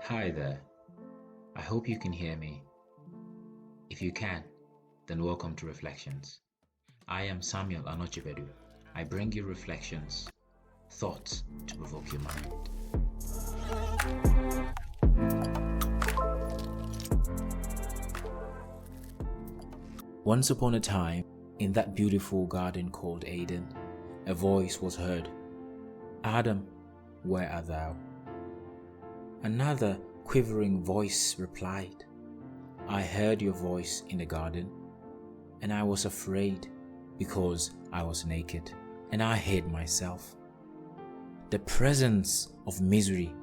Hi there. I hope you can hear me. If you can, then welcome to Reflections. I am Samuel Anochibedu. I bring you reflections, thoughts to provoke your mind. Once upon a time, in that beautiful garden called Eden, a voice was heard. Adam, where art thou? Another quivering voice replied, I heard your voice in the garden, and I was afraid because I was naked, and I hid myself. The presence of misery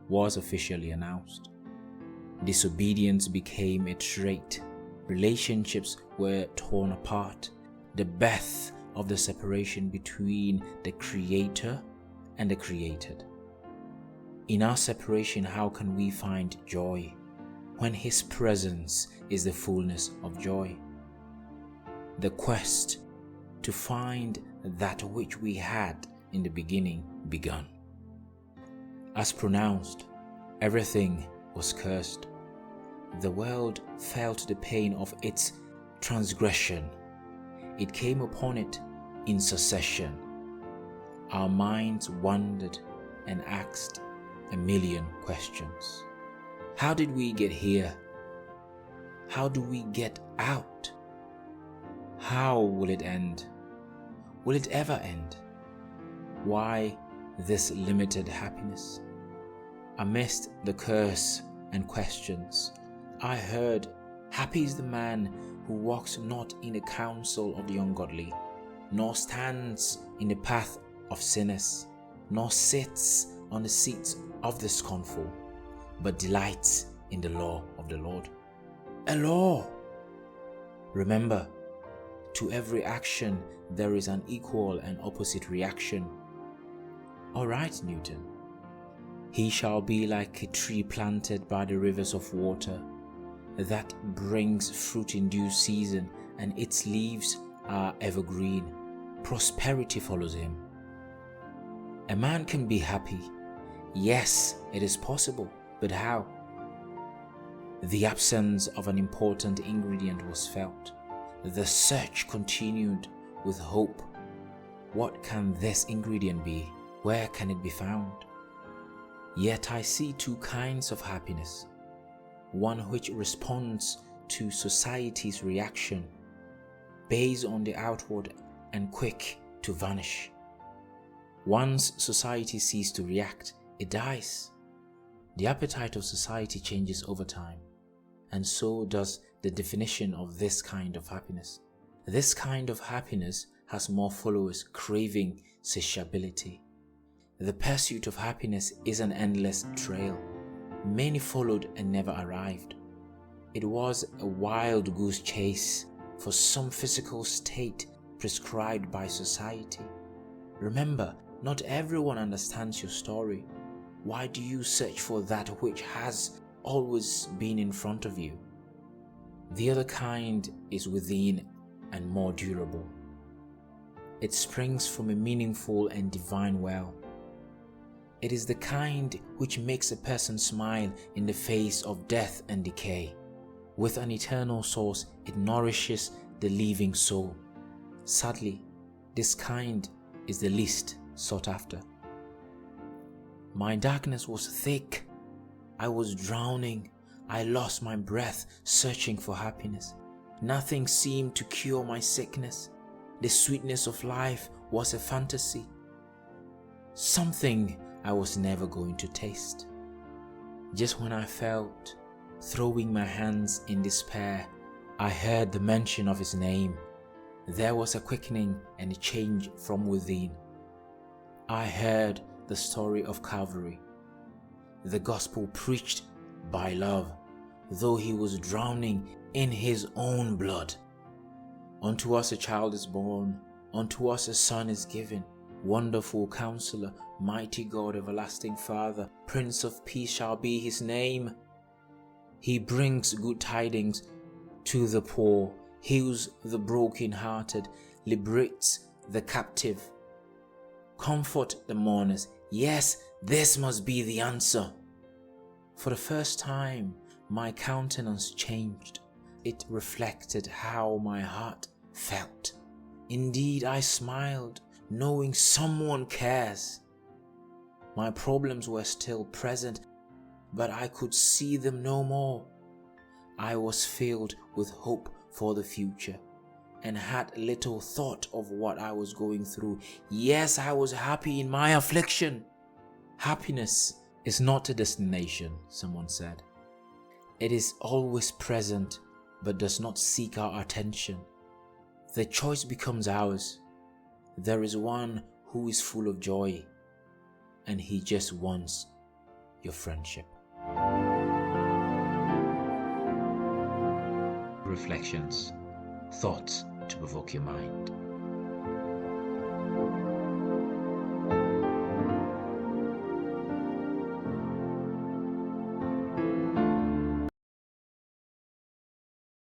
was officially announced. Disobedience became a trait. Relationships were torn apart. The birth of the separation between the Creator and the created. In our separation, how can we find joy when His presence is the fullness of joy? The quest to find that which we had in the beginning began. As pronounced, everything was cursed. The world felt the pain of its transgression. It came upon it in succession. Our minds wandered and asked a million questions. How did we get here? How do we get out? How will it end? Will it ever end? Why this limited happiness? Amidst the curse and questions, I heard, happy is the man who walks not in the counsel of the ungodly, nor stands in the path of sinners, nor sits on the seats of the scornful, but delights in the law of the Lord. A law! Remember, to every action there is an equal and opposite reaction. All right, Newton. He shall be like a tree planted by the rivers of water, that brings fruit in due season, and its leaves are evergreen. Prosperity follows him. A man can be happy. Yes, it is possible, but how? The absence of an important ingredient was felt. The search continued with hope. What can this ingredient be? Where can it be found? Yet I see two kinds of happiness. One which responds to society's reaction, based on the outward and quick to vanish. Once society ceases to react, it dies. The appetite of society changes over time, and so does the definition of this kind of happiness. This kind of happiness has more followers craving satiability. The pursuit of happiness is an endless trail. Many followed and never arrived. It was a wild goose chase for some physical state prescribed by society. Remember, not everyone understands your story. Why do you search for that which has always been in front of you? The other kind is within and more durable. It springs from a meaningful and divine well. It is the kind which makes a person smile in the face of death and decay. With an eternal source, it nourishes the living soul. Sadly, this kind is the least sought after. My darkness was thick. I was drowning. I lost my breath searching for happiness. Nothing seemed to cure my sickness. The sweetness of life was a fantasy. Something I was never going to taste. Just when I felt throwing my hands in despair, I heard the mention of His name. There was a quickening and a change from within. I heard the story of Calvary, the gospel preached by love, though He was drowning in His own blood. Unto us a child is born, unto us a son is given. Wonderful Counselor, Mighty God, Everlasting Father, Prince of Peace shall be His name. He brings good tidings to the poor, heals the broken-hearted, liberates the captive. Comfort the mourners. Yes, this must be the answer. For the first time, my countenance changed. It reflected how my heart felt. Indeed, I smiled, knowing someone cares. My problems were still present, but I could see them no more. I was filled with hope for the future and had little thought of what I was going through. Yes, I was happy in my affliction. Happiness is not a destination, someone said. It is always present, but does not seek our attention. The choice becomes ours. There is one who is full of joy, and he just wants your friendship. Reflections, thoughts to provoke your mind.